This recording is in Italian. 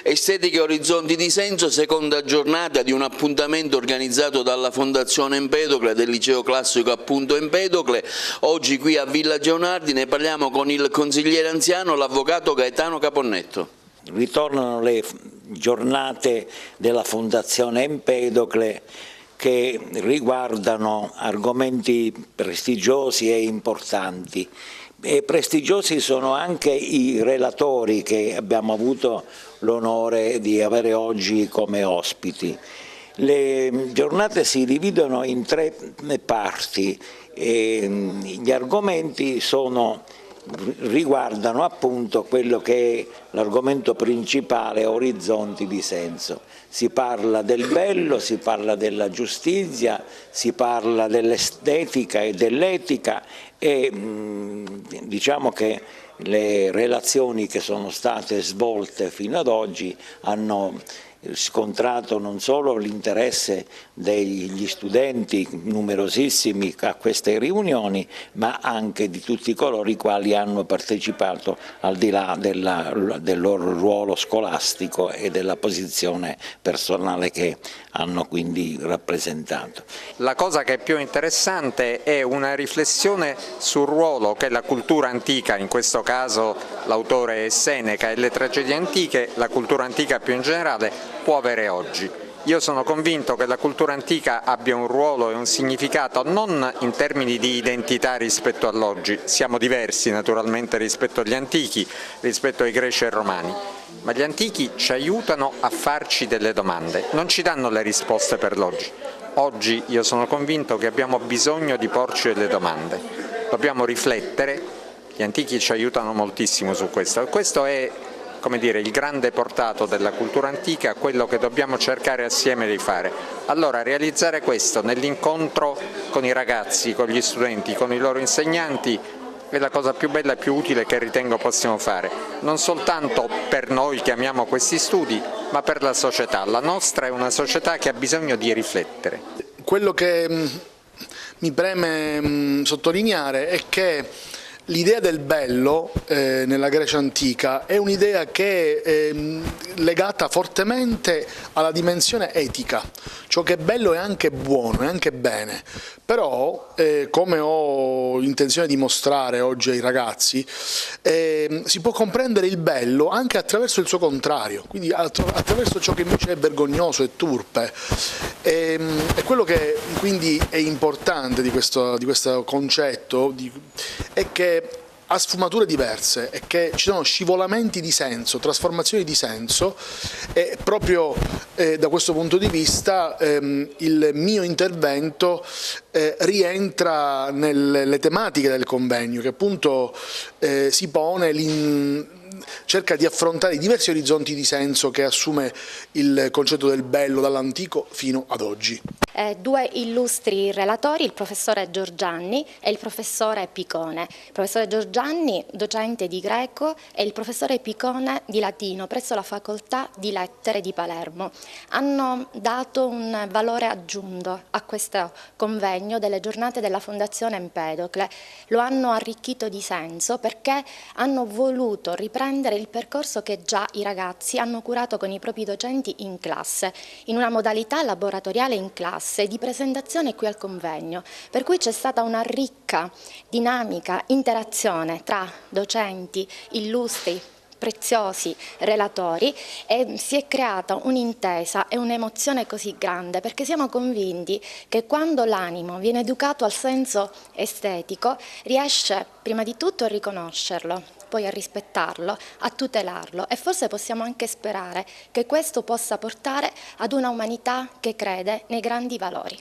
Estetica e Orizzonti di Senso, seconda giornata di un appuntamento organizzato dalla Fondazione Empedocle del Liceo Classico appunto Empedocle. Oggi qui a Villa Geonardi ne parliamo con il consigliere anziano, l'avvocato Gaetano Caponnetto. Ritornano le giornate della Fondazione Empedocle che riguardano argomenti prestigiosi e importanti. E prestigiosi sono anche i relatori che abbiamo avuto l'onore di avere oggi come ospiti. Le giornate si dividono in 3 parti e gli argomenti riguardano appunto quello che è l'argomento principale, orizzonti di senso. Si parla del bello, si parla della giustizia, si parla dell'estetica e dell'etica e diciamo che le relazioni che sono state svolte fino ad oggi hanno scontrato non solo l'interesse degli studenti numerosissimi a queste riunioni, ma anche di tutti coloro i quali hanno partecipato al di là del loro ruolo scolastico e della posizione personale che hanno quindi rappresentato. La cosa che è più interessante è una riflessione sul ruolo che la cultura antica, in questo caso l'autore è Seneca, e le tragedie antiche, la cultura antica più in generale, può avere oggi. Io sono convinto che la cultura antica abbia un ruolo e un significato non in termini di identità rispetto all'oggi, siamo diversi naturalmente rispetto agli antichi, rispetto ai greci e romani, ma gli antichi ci aiutano a farci delle domande, non ci danno le risposte per l'oggi. Oggi io sono convinto che abbiamo bisogno di porci delle domande, dobbiamo riflettere, gli antichi ci aiutano moltissimo su questo. Questo è, come dire, il grande portato della cultura antica, quello che dobbiamo cercare assieme di fare. Allora realizzare questo nell'incontro con i ragazzi, con gli studenti, con i loro insegnanti è la cosa più bella e più utile che ritengo possiamo fare, non soltanto per noi che amiamo questi studi, ma per la società. La nostra è una società che ha bisogno di riflettere. Quello che mi preme sottolineare è che l'idea del bello nella Grecia antica è un'idea che è legata fortemente alla dimensione etica, ciò che è bello è anche buono, è anche bene, però come ho intenzione di mostrare oggi ai ragazzi, si può comprendere il bello anche attraverso il suo contrario, quindi attraverso ciò che invece è vergognoso e turpe. E quello che quindi è importante di questo concetto è che ha sfumature diverse e che ci sono scivolamenti di senso, trasformazioni di senso, e proprio da questo punto di vista il mio intervento rientra nelle tematiche del convegno, che appunto si pone cerca di affrontare i diversi orizzonti di senso che assume il concetto del bello dall'antico fino ad oggi. 2 illustri relatori, il professore Giorgianni e il professore Picone. Il professore Giorgianni, docente di greco, e il professore Picone di latino presso la facoltà di lettere di Palermo. Hanno dato un valore aggiunto a questo convegno delle giornate della Fondazione Empedocle. Lo hanno arricchito di senso perché hanno voluto riprendere il percorso che già i ragazzi hanno curato con i propri docenti in classe, in una modalità laboratoriale in classe, di presentazione qui al convegno, per cui c'è stata una ricca dinamica interazione tra docenti, illustri, preziosi relatori, e si è creata un'intesa e un'emozione così grande perché siamo convinti che quando l'animo viene educato al senso estetico riesce prima di tutto a riconoscerlo, poi a rispettarlo, a tutelarlo, e forse possiamo anche sperare che questo possa portare ad una umanità che crede nei grandi valori.